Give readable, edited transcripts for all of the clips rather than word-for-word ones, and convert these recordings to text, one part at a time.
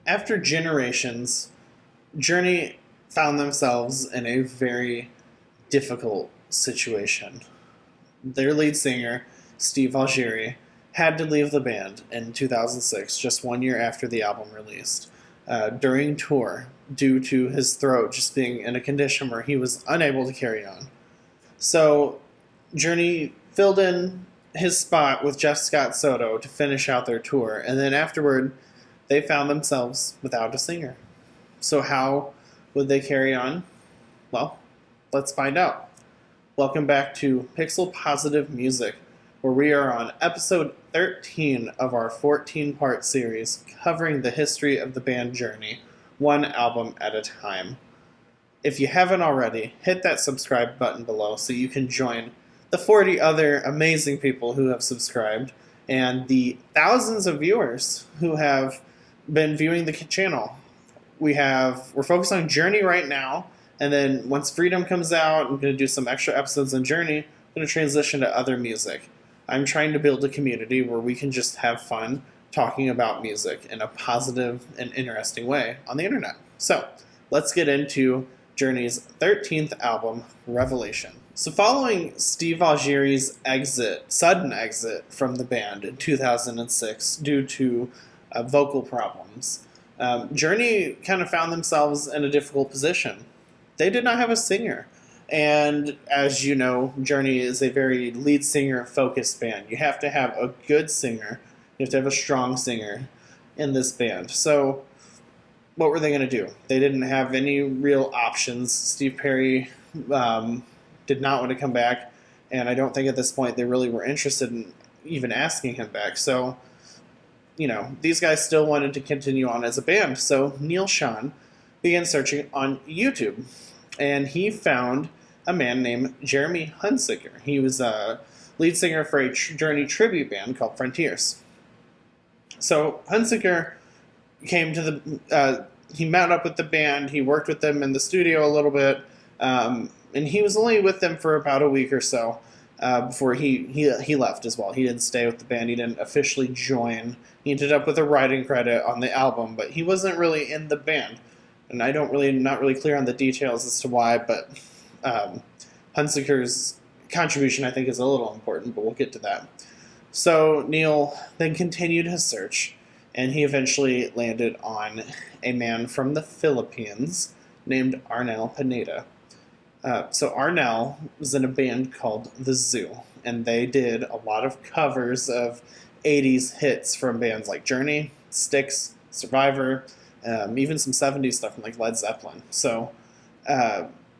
After generations, Journey found themselves in a very difficult situation. Their lead singer, Steve Augeri, had to leave the band in 2006, just 1 year after the album released, during tour, due to his throat just being in a condition where he was unable to carry on. So, Journey filled in his spot with Jeff Scott Soto to finish out their tour, and then afterward, they found themselves without a singer. So, how would they carry on? Well, let's find out. Welcome back to Pixel Positive Music, where we are on episode 13 of our 14-part series covering the history of the band Journey, one album at a time. If you haven't already, hit that subscribe button below so you can join the 40 other amazing people who have subscribed and the thousands of viewers who have been viewing the channel. We're focused on Journey right now, and then once Freedom comes out, I'm going to do some extra episodes on Journey. I'm going to transition to other music. I'm trying to build a community where we can just have fun talking about music in a positive and interesting way on the internet. So, let's get into Journey's 13th album, Revelation. So following Steve Augeri's sudden exit from the band in 2006 due to vocal problems, Journey kind of found themselves in a difficult position. They did not have a singer. And as you know, Journey is a very lead singer-focused band. You have to have a good singer. You have to have a strong singer in this band. So what were they going to do? They didn't have any real options. Steve Perry did not want to come back, and I don't think at this point they really were interested in even asking him back. So, these guys still wanted to continue on as a band. So Neil Schon began searching on YouTube, and he found a man named Jeremy Hunziker. He was a lead singer for a Journey tribute band called Frontiers. So Hunziker came to he met up with the band. He worked with them in the studio a little bit, and he was only with them for about a week or so before he left as well. He didn't stay with the band. He didn't officially join. He ended up with a writing credit on the album, but he wasn't really in the band. And not really clear on the details as to why, but Hunziker's contribution I think is a little important, but we'll get to that. So Neil then continued his search, and he eventually landed on a man from the Philippines named Arnel Pineda. So Arnel was in a band called The Zoo, and they did a lot of covers of 80s hits from bands like Journey, Styx, Survivor, even some 70s stuff from like Led Zeppelin. So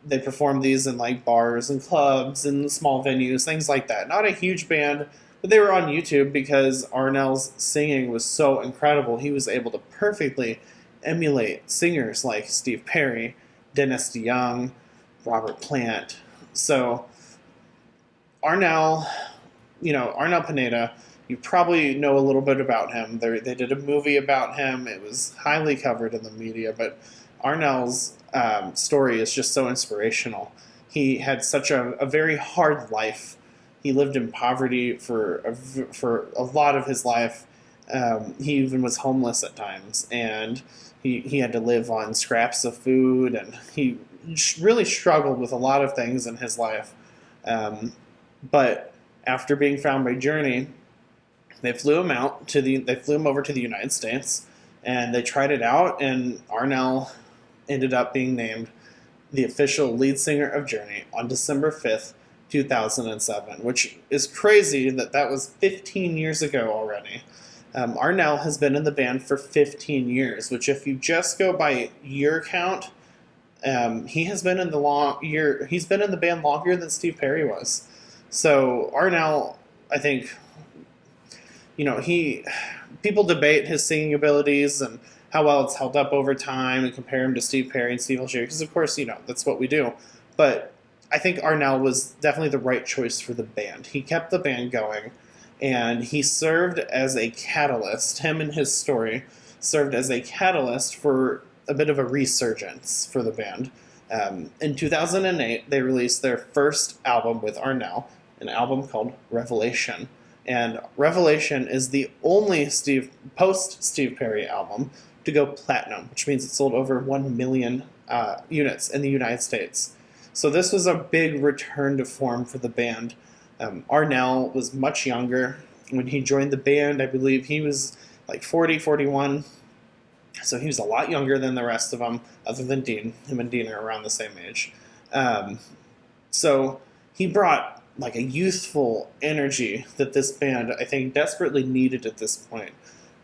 they performed these in like bars and clubs and small venues, things like that. Not a huge band, but they were on YouTube because Arnel's singing was so incredible. He was able to perfectly emulate singers like Steve Perry, Dennis DeYoung, Robert Plant. So Arnel Pineda, you probably know a little bit about him. They did a movie about him. It was highly covered in the media, but Arnel's story is just so inspirational. He had such a very hard life. He lived in poverty for a lot of his life. He even was homeless at times, and he had to live on scraps of food, and he really struggled with a lot of things in his life. But after being found by Journey, they flew him over to the United States, and they tried it out, and Arnel ended up being named the official lead singer of Journey on December 5th, 2007, which is crazy that was 15 years ago already. Arnel has been in the band for 15 years, which if you just go by year count, he's been in the band longer than Steve Perry was. So Arnel, I think, people debate his singing abilities and how well it's held up over time and compare him to Steve Perry and Steve Augeri, because of course, that's what we do. But I think Arnel was definitely the right choice for the band. He kept the band going, and he served as a catalyst. Him and his story served as a catalyst for a bit of a resurgence for the band. In 2008, they released their first album with Arnel, an album called Revelation. And Revelation is the only post-Steve Perry album to go platinum, which means it sold over 1 million units in the United States. So this was a big return to form for the band. Arnel was much younger when he joined the band. I believe he was like 40, 41. So he was a lot younger than the rest of them, other than Dean. Him and Dean are around the same age. So he brought like a youthful energy that this band, I think, desperately needed at this point.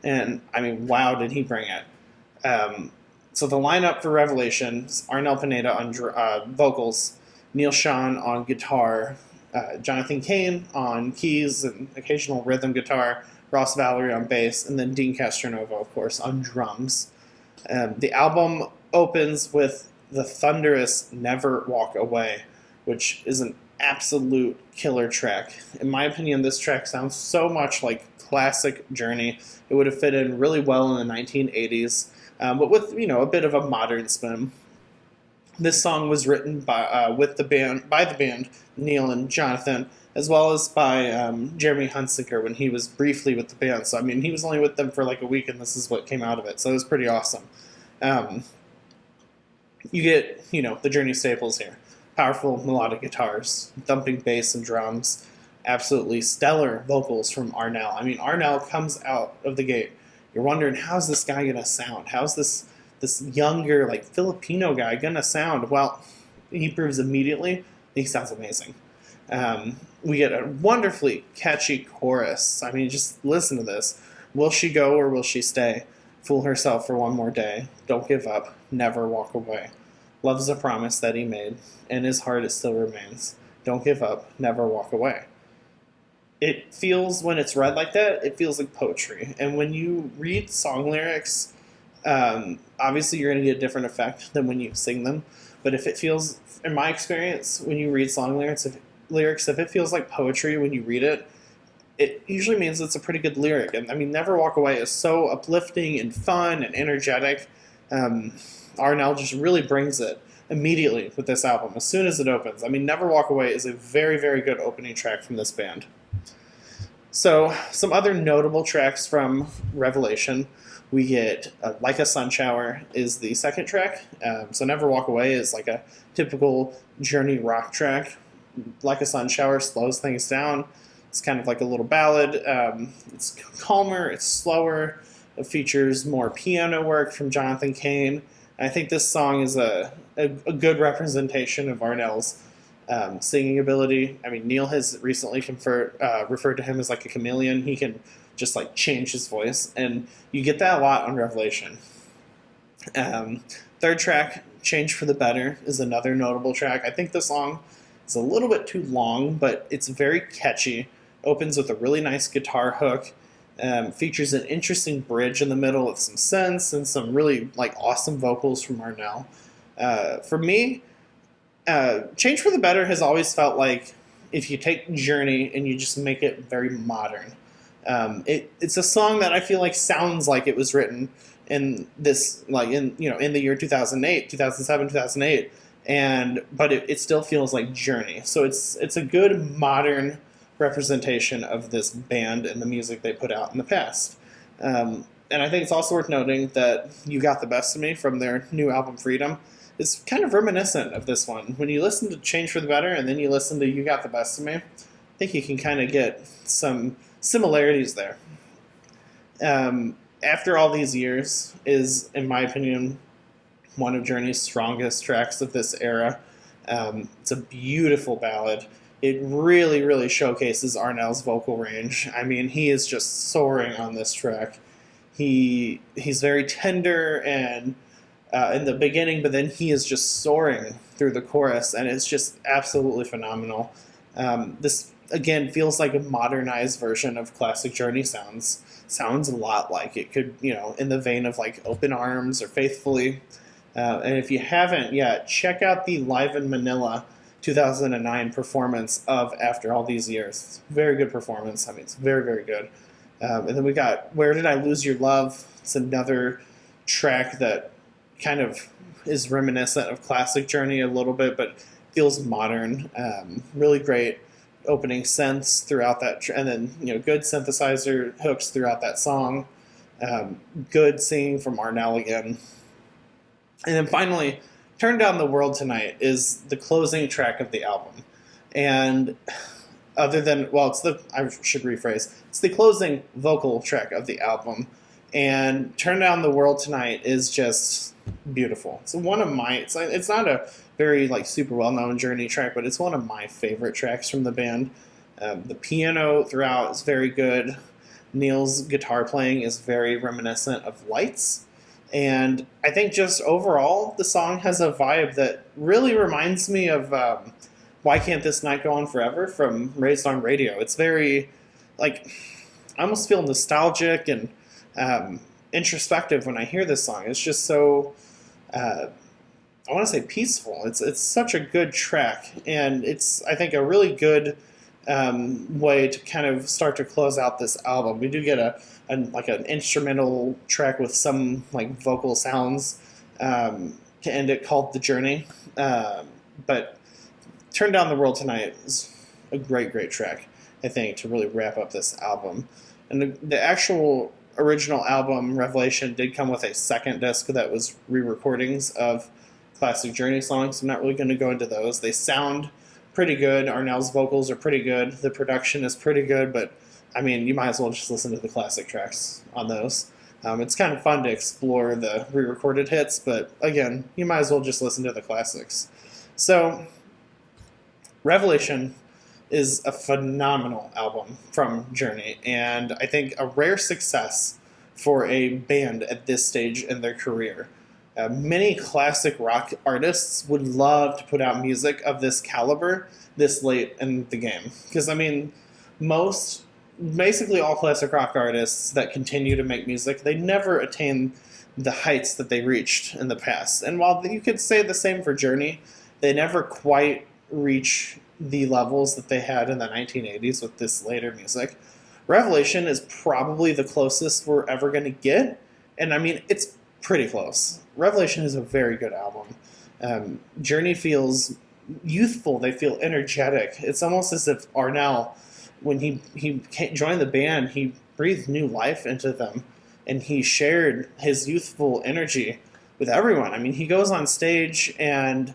And, I mean, wow, did he bring it. So the lineup for Revelation is Arnel Pineda on vocals, Neil Sean on guitar, Jonathan Cain on keys and occasional rhythm guitar, Ross Valerie on bass, and then Dean Castronova, of course, on drums. The album opens with the thunderous Never Walk Away, which is an absolute killer track. In my opinion, this track sounds so much like classic Journey. It would have fit in really well in the 1980s, but with, a bit of a modern spin. This song was written by the band, Neil and Jonathan, as well as by Jeremy Hunsaker when he was briefly with the band. So, I mean, he was only with them for like a week, and this is what came out of it. So it was pretty awesome. You get, the Journey staples here. Powerful melodic guitars, thumping bass and drums, absolutely stellar vocals from Arnel. I mean, Arnel comes out of the gate. You're wondering, how's this guy going to sound? How's this younger, like, Filipino guy going to sound? Well, he proves immediately he sounds amazing. We get a wonderfully catchy chorus. I mean, just listen to this. Will she go or will she stay? Fool herself for one more day. Don't give up. Never walk away. Love's a promise that he made. In his heart it still remains. Don't give up. Never walk away. It feels, when it's read like that, it feels like poetry. And when you read song lyrics, obviously you're going to get a different effect than when you sing them. But if it feels, in my experience, when you read song lyrics, if it feels like poetry when you read it, it usually means it's a pretty good lyric. And I mean, Never Walk Away is so uplifting and fun and energetic. Arnel just really brings it immediately with this album as soon as it opens. I mean, Never Walk Away is a very, very good opening track from this band. So, some other notable tracks from Revelation. We get Like a Sun Shower is the second track. So Never Walk Away is like a typical Journey rock track. Like a Sun Shower slows things down. It's kind of like a little ballad. It's calmer, it's slower. It features more piano work from Jonathan Cain. I think this song is a good representation of Arnel's singing ability. I mean, Neil has recently referred to him as like a chameleon. He can just like change his voice, and you get that a lot on Revelation. Third track, Change for the Better, is another notable track. I think the song is a little bit too long, but it's very catchy. Opens with a really nice guitar hook. Features an interesting bridge in the middle with some synths and some really like awesome vocals from Arnel. For me, Change for the Better has always felt like if you take Journey and you just make it very modern. It's a song that I feel like sounds like it was written in this, like in the year 2008, 2007, 2008, but it still feels like Journey. So it's a good modern representation of this band and the music they put out in the past. And I think it's also worth noting that You Got the Best of Me from their new album Freedom is kind of reminiscent of this one. When you listen to Change for the Better and then you listen to You Got the Best of Me, I think you can kind of get some similarities there. After All These Years is, in my opinion, one of Journey's strongest tracks of this era. It's a beautiful ballad. It really, really showcases Arnel's vocal range. I mean, he is just soaring on this track. He's very tender and in the beginning, but then he is just soaring through the chorus, and it's just absolutely phenomenal. This, again, feels like a modernized version of classic Journey sounds. Sounds a lot like it could, in the vein of like Open Arms or Faithfully. And if you haven't yet, check out the Live in Manila 2009 performance of After All These Years. It's a very good performance. I mean, it's very, very good. And then we got Where Did I Lose Your Love? It's another track that kind of is reminiscent of classic Journey a little bit, but feels modern. Really great opening synths throughout that, and then good synthesizer hooks throughout that song. Good singing from Arnel again. And then finally, Turn Down the World Tonight is the closing track of the album. And other than, well, I should rephrase, it's the closing vocal track of the album. And Turn Down the World Tonight is just beautiful. It's one of my, it's not a very like super well-known Journey track, but it's one of my favorite tracks from the band. The piano throughout is very good. Neil's guitar playing is very reminiscent of Lights. And I think just overall, the song has a vibe that really reminds me of Why Can't This Night Go On Forever from Raised on Radio. It's very, like, I almost feel nostalgic and introspective when I hear this song. It's just so, I want to say peaceful. It's such a good track. And it's, I think, a really good way to kind of start to close out this album. We do get an instrumental track with some like vocal sounds to end it called The Journey. But Turn Down the World Tonight is a great track, I think, to really wrap up this album. And the actual original album, Revelation, did come with a second disc that was re-recordings of classic Journey songs. I'm not really going to go into those. They sound pretty good. Arnel's vocals are pretty good. The production is pretty good, but I mean, you might as well just listen to the classic tracks on those. It's kind of fun to explore the re-recorded hits, but again, you might as well just listen to the classics. So, Revelation is a phenomenal album from Journey, and I think a rare success for a band at this stage in their career. Many classic rock artists would love to put out music of this caliber this late in the game. Because, I mean, basically all classic rock artists that continue to make music, they never attain the heights that they reached in the past. And while you could say the same for Journey, they never quite reach the levels that they had in the 1980s with this later music. Revelation is probably the closest we're ever going to get. And, I mean, it's pretty close. Revelation is a very good album. Journey feels youthful. They feel energetic. It's almost as if Arnel, when he joined the band, he breathed new life into them, and he shared his youthful energy with everyone. I mean, he goes on stage, and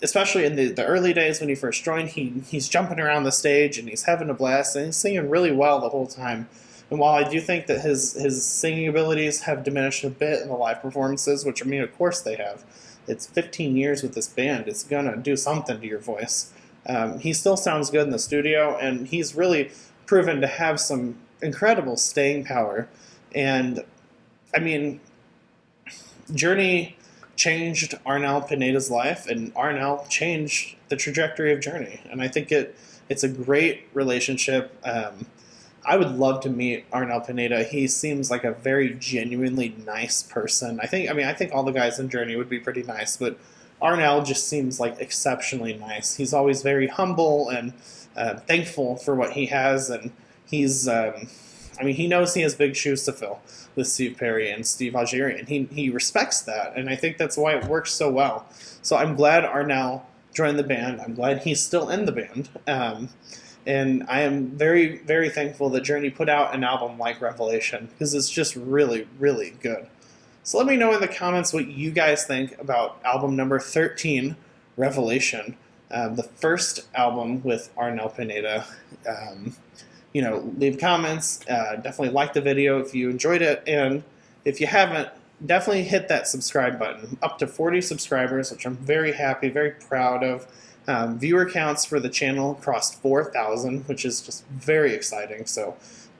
especially in the early days when he first joined, he's jumping around the stage, and he's having a blast, and he's singing really well the whole time. And while I do think that his singing abilities have diminished a bit in the live performances, which, I mean, of course they have. It's 15 years with this band. It's going to do something to your voice. He still sounds good in the studio, and he's really proven to have some incredible staying power. And, I mean, Journey changed Arnel Pineda's life, and Arnel changed the trajectory of Journey. And I think it's a great relationship. I would love to meet Arnel Pineda. He seems like a very genuinely nice person. I think all the guys in Journey would be pretty nice, but Arnel just seems like exceptionally nice. He's always very humble and thankful for what he has, and he's, he knows he has big shoes to fill with Steve Perry and Steve Augeri, and he respects that, and I think that's why it works so well. So I'm glad Arnel joined the band. I'm glad he's still in the band. And I am very, very thankful that Journey put out an album like Revelation, because it's just really, really good. So let me know in the comments what you guys think about album number 13, Revelation, the first album with Arnel Pineda. Leave comments. Definitely like the video if you enjoyed it. And if you haven't, definitely hit that subscribe button. Up to 40 subscribers, which I'm very happy, very proud of. Viewer counts for the channel crossed 4,000, which is just very exciting. So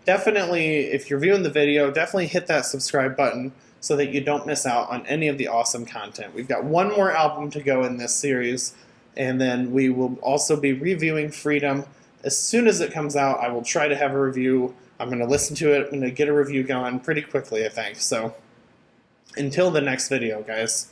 definitely, if you're viewing the video, definitely hit that subscribe button so that you don't miss out on any of the awesome content. We've got one more album to go in this series, and then we will also be reviewing Freedom. As soon as it comes out, I will try to have a review. I'm going to listen to it. I'm going to get a review going pretty quickly, I think. So until the next video, guys.